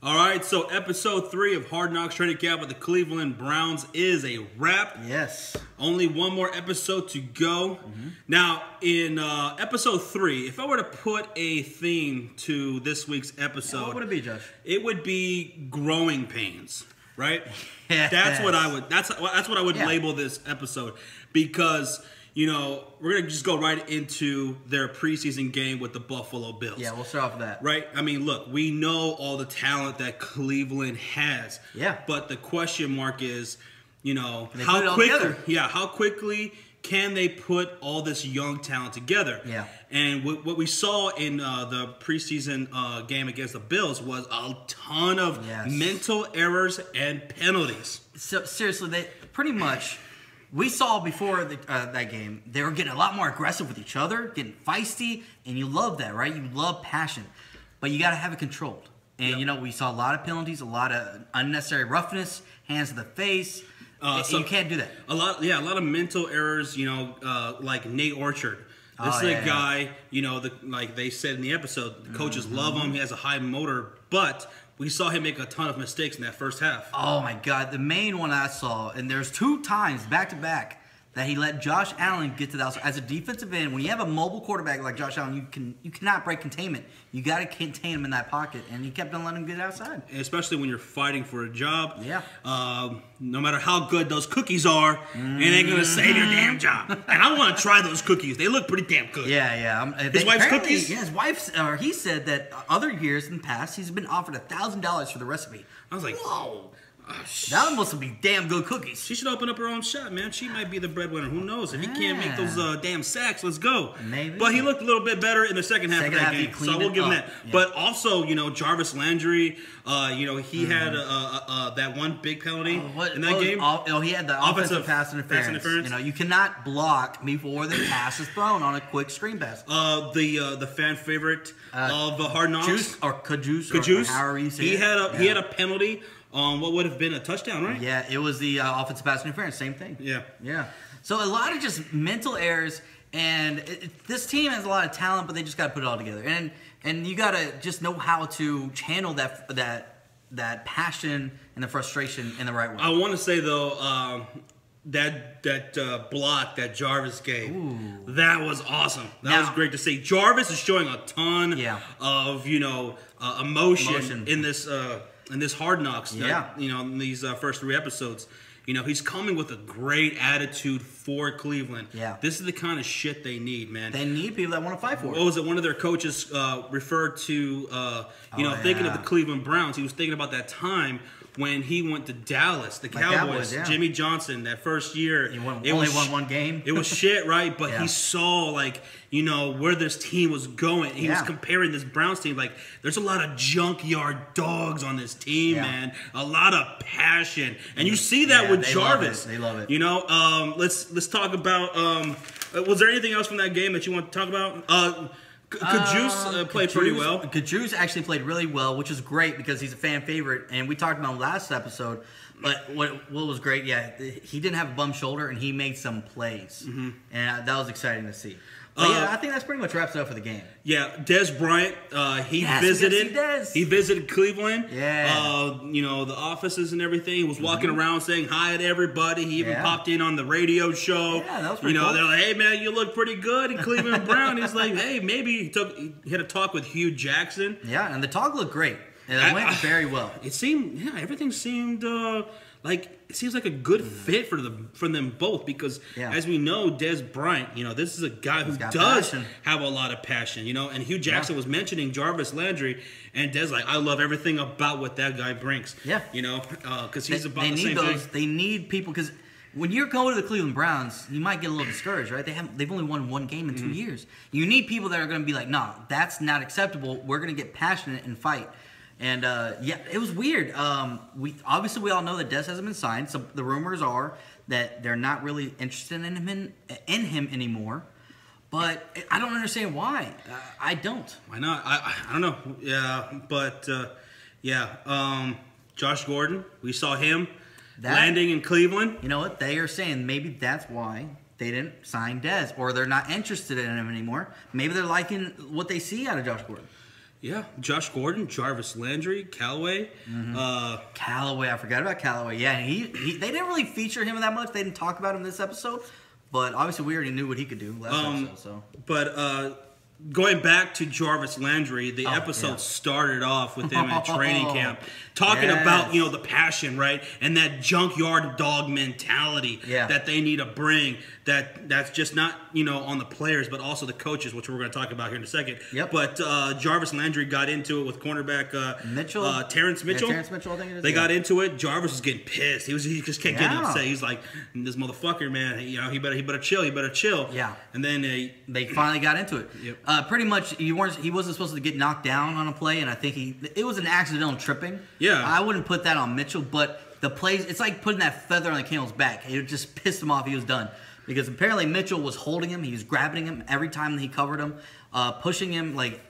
All right, so episode 3 of Hard Knocks Training Camp with the Cleveland Browns is a wrap. Yes. Only one more episode to go. Now, in episode 3, if I were to put a theme to this week's episode, What would it be, Josh? it would be growing pains, right? Yes. That's what I would. That's what I would Yeah. label this episode because. You know, we're going to just go right into their preseason game with the Buffalo Bills. Yeah, we'll start off with that. Right? I mean, look, we know all the talent that Cleveland has. Yeah. But the question mark is, you know, Can they put it all together? how quickly can they put all this young talent together? Yeah. And what we saw in the preseason game against the Bills was a ton of Yes. mental errors and penalties. So seriously, they pretty much we saw before that game they were getting a lot more aggressive with each other, getting feisty, and you love that, right? You love passion, but you got to have it controlled. And Yep. you know, we saw a lot of penalties, a lot of unnecessary roughness, hands to the face. So you can't do that. A lot of mental errors. You know, like Nate Orchard. This Oh, is a yeah, guy. You know, like they said in the episode, the coaches love him. He has a high motor, but we saw him make a ton of mistakes in that first half. Oh my God, the main one I saw, and there's 2 times back to back that he let Josh Allen get to the outside. As a defensive end, when you have a mobile quarterback like Josh Allen, you cannot break containment. You got to contain him in that pocket, and he kept on letting him get outside. And especially when you're fighting for a job. Yeah. No matter how good those cookies are, it ain't gonna save your damn job. And I want to try those cookies. They look pretty damn good. Yeah. His wife's cookies? Yeah, his wife's. He said that other years in the past, he's been offered $1,000 for the recipe. I was like, Whoa. That must be damn good cookies. she should open up her own shop, man. She might be the breadwinner. Who knows? If he can't make those damn sacks, let's go. Maybe. But he looked a little bit better in the second half Second of that half, he game, so cleaned we'll it give him up. that. Yeah. But also, you know, Jarvis Landry, you know, he had that one big penalty in that game. He had the offensive pass interference. You know, you cannot block before the pass is thrown on a quick screen pass. The fan favorite of Hard Knocks, Juice or Cajuice, Kajus, or however you say he it. had a penalty on what would have been a touchdown, right? Yeah, it was the offensive pass interference. Same thing. Yeah. So a lot of just mental errors, and this team has a lot of talent, but they just got to put it all together. And you got to just know how to channel that passion and the frustration in the right way. I want to say though, that block that Jarvis gave, that was awesome. That was great to see. Jarvis is showing a ton of emotion in this Hard Knocks. In these first 3 episodes. You know, he's coming with a great attitude for Cleveland. Yeah. This is the kind of shit they need, man. They need people that want to fight for it. What was it? One of their coaches referred to, thinking of the Cleveland Browns. He was thinking about that time when he went to Dallas, the Cowboys, Jimmy Johnson, that first year. He only won one game. It was shit, right? But he saw, where this team was going. He was comparing this Browns team. Like, there's a lot of junkyard dogs on this team, man. A lot of passion. And you see that with Jarvis. They love it. You know, let's talk about, was there anything else from that game that you want to talk about? Kajus played pretty well. Kajus actually played really well, which is great because he's a fan favorite, and we talked about him last episode. But what was great, he didn't have a bum shoulder, and he made some plays, and that was exciting to see. But I think that's pretty much wraps it up for the game. Yeah, Des Bryant, he visited Cleveland. Yeah. The offices and everything. He was walking around saying hi to everybody. He even popped in on the radio show. Yeah, that was pretty cool. They're like, hey, man, you look pretty good in Cleveland Brown. He's like, hey, maybe he had a talk with Hugh Jackson. Yeah, and the talk looked great. And it went very well. It seemed, everything seemed it seems like a good fit for them both because, as we know, Des Bryant, this is a guy who does have a lot of passion, and Hugh Jackson was mentioning Jarvis Landry, and Des I love everything about what that guy brings. Yeah. Because he's about the same thing. They need people because when you're going to the Cleveland Browns, you might get a little discouraged, right? They've only won 1 game in 2 years. You need people that are going to be like, no, that's not acceptable. We're going to get passionate and fight. And it was weird. We all know that Des hasn't been signed, so the rumors are that they're not really interested in him anymore. But I don't understand why. I don't. Why not? I don't know. Yeah, but Josh Gordon, we saw him landing in Cleveland. You know what? They are saying maybe that's why they didn't sign Des, or they're not interested in him anymore. Maybe they're liking what they see out of Josh Gordon. Yeah, Josh Gordon, Jarvis Landry, Callaway. Callaway, I forgot about Callaway. Yeah, they didn't really feature him that much. They didn't talk about him this episode, but obviously we already knew what he could do last episode. So, but going back to Jarvis Landry, the episode started off with him at training camp talking about, you know, the passion, right? And that junkyard dog mentality that they need to bring. That's just not, you know, on the players, but also the coaches, which we're going to talk about here in a second. Yep. But Jarvis Landry got into it with cornerback Mitchell? Terrence Mitchell. Yeah, Terrence Mitchell, I think it is. They got into it. Jarvis was getting pissed. He just kept getting upset. He's like, this motherfucker, man, you know, he better chill. He better chill. Yeah. And then they finally got into it. Yep. Pretty much, he wasn't supposed to get knocked down on a play, and I think it was an accidental tripping. Yeah. I wouldn't put that on Mitchell, but the plays, it's like putting that feather on the camel's back. It just pissed him off. He was done. Because apparently Mitchell was holding him. He was grabbing him every time that he covered him, pushing him. Like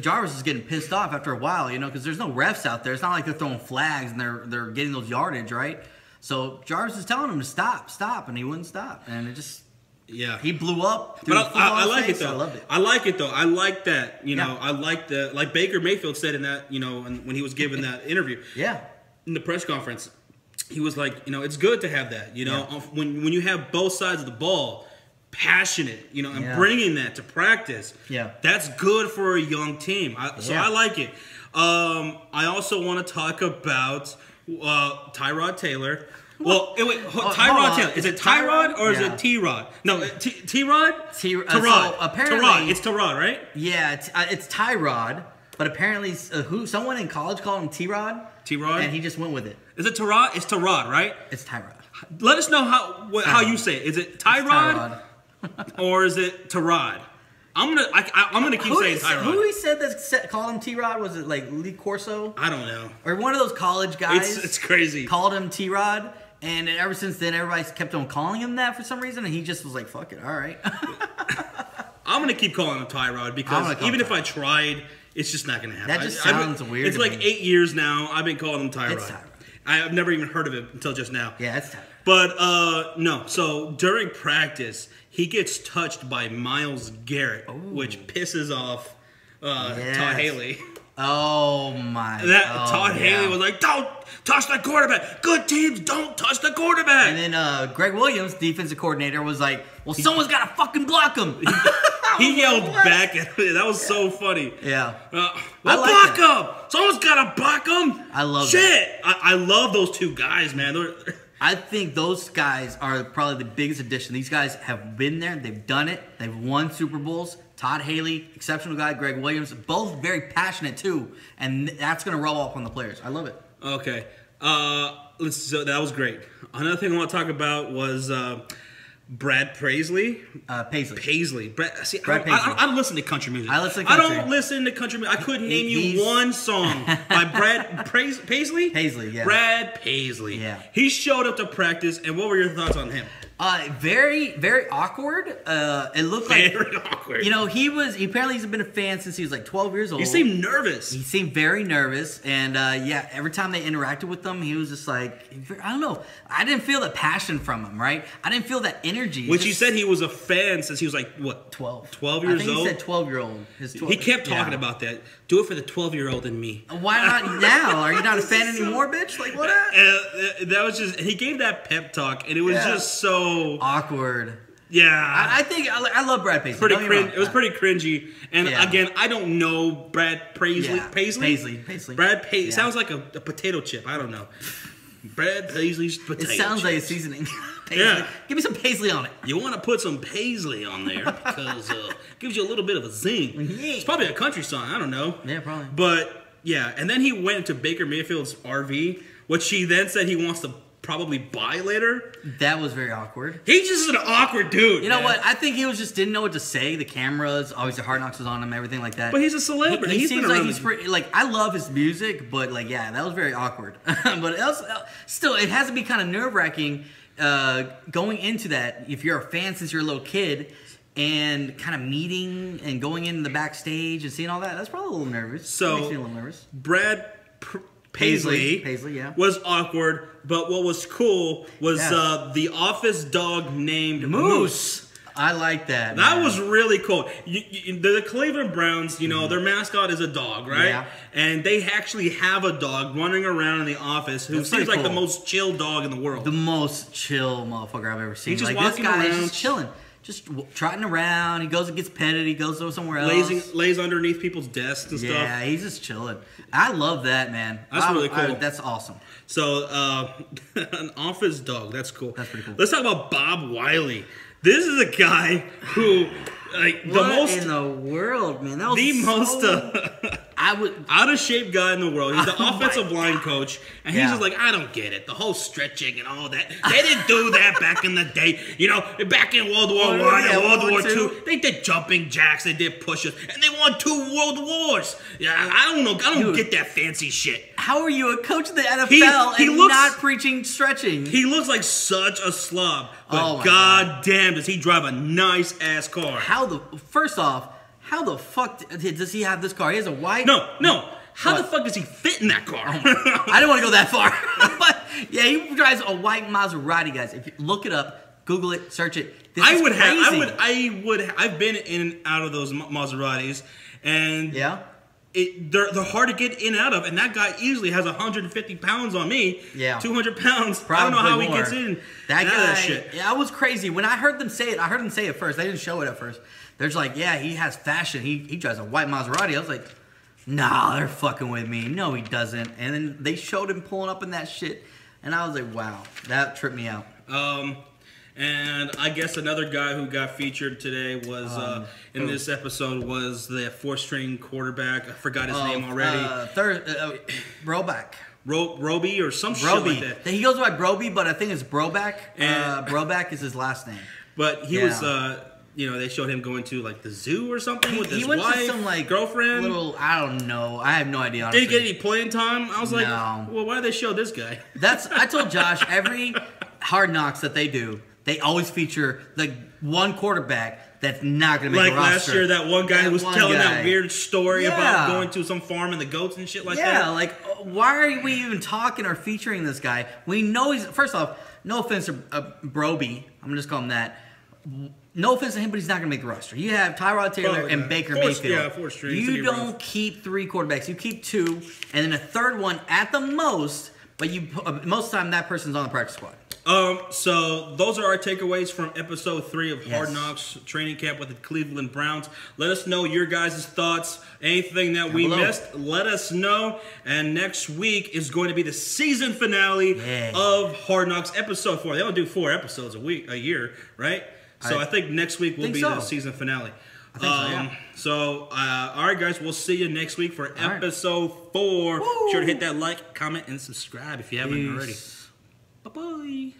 Jarvis is getting pissed off after a while, you know, because there's no refs out there. It's not like they're throwing flags and they're getting those yardage, right? So Jarvis is telling him to stop, and he wouldn't stop. And it just... Yeah, he blew up. But I like it though. I loved it. I like it though. I like that. You know, I like the, like Baker Mayfield said in that, you know, when he was given that interview. Yeah. In the press conference, he was like, you know, it's good to have that. You know, when you have both sides of the ball passionate, you know, and bringing that to practice. Yeah. That's good for a young team. So I like it. I also want to talk about Tyrod Taylor. Well, Tyrod Taylor. Is it Tyrod or is it T-Rod? No, T-Rod? Tyrod. Apparently, Tyrod. It's Tyrod, right? Yeah, it's Tyrod. But apparently, someone in college called him T-Rod. T-Rod? And he just went with it. Is it Tyrod? It's Tyrod, right? It's Tyrod. Let us know how you say it. Is it Tyrod or is it Tyrod? I'm gonna keep saying Tyrod. Who he said that called him T-Rod? Was it like Lee Corso? I don't know. Or one of those college guys? It's crazy. Called him T-Rod. And ever since then, everybody's kept on calling him that for some reason, and he just was like, fuck it, all right. I'm going to keep calling him Tyrod because even if I tried, it's just not going to happen. That just sounds weird. It's like 8 years now. I've been calling him Tyrod. It's Tyrod. I've never even heard of it until just now. Yeah, it's Tyrod. But, no. So, during practice, he gets touched by Myles Garrett, which pisses off Todd Haley. Oh my! Todd Haley was like, "Don't touch the quarterback. Good teams don't touch the quarterback." And then Greg Williams, defensive coordinator, was like, "Well, someone's got to fucking block him." He yelled back at me. That was so funny. Yeah. Block him. Someone's got to block him. I love shit. I love those two guys, man. I think those guys are probably the biggest addition. These guys have been there. They've done it. They've won Super Bowls. Todd Haley, exceptional guy. Greg Williams, both very passionate too. And that's going to roll off on the players. I love it. Okay. So that was great. Another thing I want to talk about was Brad Paisley. Paisley. Brad Paisley. I don't listen to country music. I listen to country. I don't listen to country music. I couldn't name you one song by Brad Paisley? Paisley, yeah. Brad Paisley. Yeah. He showed up to practice, and what were your thoughts on him? Very, very awkward. It looked like very awkward. You know, apparently he's been a fan since he was like 12 years old. He seemed nervous. He seemed very nervous, and every time they interacted with him, he was just like, I don't know. I didn't feel the passion from him, right? I didn't feel that energy. Which he said he was a fan since he was like what? 12. 12 years old. I think he said 12-year-old. He kept talking about that. Do it for the 12-year-old in me. Why not now? Are you not a fan anymore, bitch? Like what? That was just. He gave that pep talk, and it was just so awkward. Yeah, I think I love Brad Paisley. It was pretty cringy, and again, I don't know Brad Paisley. Paisley. Brad Paisley sounds like a potato chip. I don't know. Brad Paisley's potato. It sounds like a seasoning. Yeah, give me some Paisley on it. You want to put some Paisley on there because it gives you a little bit of a zing. Yeah. It's probably a country song. I don't know. Yeah, probably. But yeah, and then he went into Baker Mayfield's RV, which he then said he wants to probably buy later. That was very awkward. He's just an awkward dude. You know what? I think he didn't know what to say. The cameras, obviously Hard Knocks was on him, everything like that. But he's a celebrity. He seems like he's pretty, like, I love his music, but like, yeah, that was very awkward. But still, it has to be kind of nerve-wracking going into that if you're a fan since you're a little kid and kind of meeting and going into the backstage and seeing all that. That's probably a little nervous. So, makes me a little nervous. Brad Paisley was awkward, but what was cool was the office dog named Moose. I like that. That was really cool. The Cleveland Browns, you know, their mascot is a dog, right? Yeah. And they actually have a dog running around in the office who seems like the most chill dog in the world. The most chill motherfucker I've ever seen. He's just like, walking this guy around. is just chilling. Just trotting around. He goes and gets petted. He goes somewhere else. Lays underneath people's desks and stuff. Yeah, he's just chilling. I love that, man. That's really cool. That's awesome. So, an office dog. That's cool. That's pretty cool. Let's talk about Bob Wiley. This is a guy who, like, what in the world, man? That was the most out of shape guy in the world. He's the offensive line coach, and he's just like, I don't get it. The whole stretching and all that. They didn't do that back in the day. You know, back in World War I and World War II, they did jumping jacks, they did pushes, and they won 2 world wars. Yeah, I don't know. I don't get that fancy shit. How are you a coach of the NFL and not preaching stretching? He looks like such a slob, but god damn, does he drive a nice ass car. First off, how the fuck does he have this car? He has a white... No. How the fuck does he fit in that car? I didn't want to go that far. But yeah, he drives a white Maserati, guys. If you look it up, Google it, search it. I've been in and out of those Maseratis, and they're hard to get in and out of, and that guy easily has 150 pounds on me. Yeah. 200 pounds. Probably I don't know how he gets in. That shit. Yeah, that was crazy. When I heard them say it, I heard them say it first. They didn't show it at first. They're like, yeah, he has fashion. He drives a white Maserati. I was like, nah, they're fucking with me. No, he doesn't. And then they showed him pulling up in that shit, and I was like, wow, that tripped me out. And I guess another guy who got featured today was in this episode was the 4th-string quarterback. I forgot his name already. Broback. Roby or some shit like that. He goes by Broby, but I think it's Broback. Broback is his last name. But he was, you know, they showed him going to like the zoo or something with his wife, to some, like, girlfriend. I don't know. I have no idea. Honestly. Did he get any playing time? I was like, well, why did they show this guy? I told Josh, every Hard Knocks that they do, they always feature like one quarterback that's not going to make a roster. Like last year, that one guy who was telling that weird story about going to some farm and the goats and shit like that. Yeah, like, why are we even talking or featuring this guy? We know he's, first off, no offense to Broby, I'm going to just call him that. No offense to him, but he's not going to make the roster. You have Tyrod Taylor and Baker Mayfield. Yeah, 4 strings. You don't keep 3 quarterbacks. You keep 2, and then a 3rd one at the most, but you most of the time that person's on the practice squad. So those are our takeaways from episode 3 of Hard Knocks Training Camp with the Cleveland Browns. Let us know your guys' thoughts. Anything that we missed, let us know. And next week is going to be the season finale of Hard Knocks episode 4. They don't do 4 episodes a year, right? So I think next week will be the season finale. I think so, yeah. So, all right, guys, we'll see you next week for episode 4. Be sure to hit that like, comment, and subscribe if you haven't already. Bye-bye.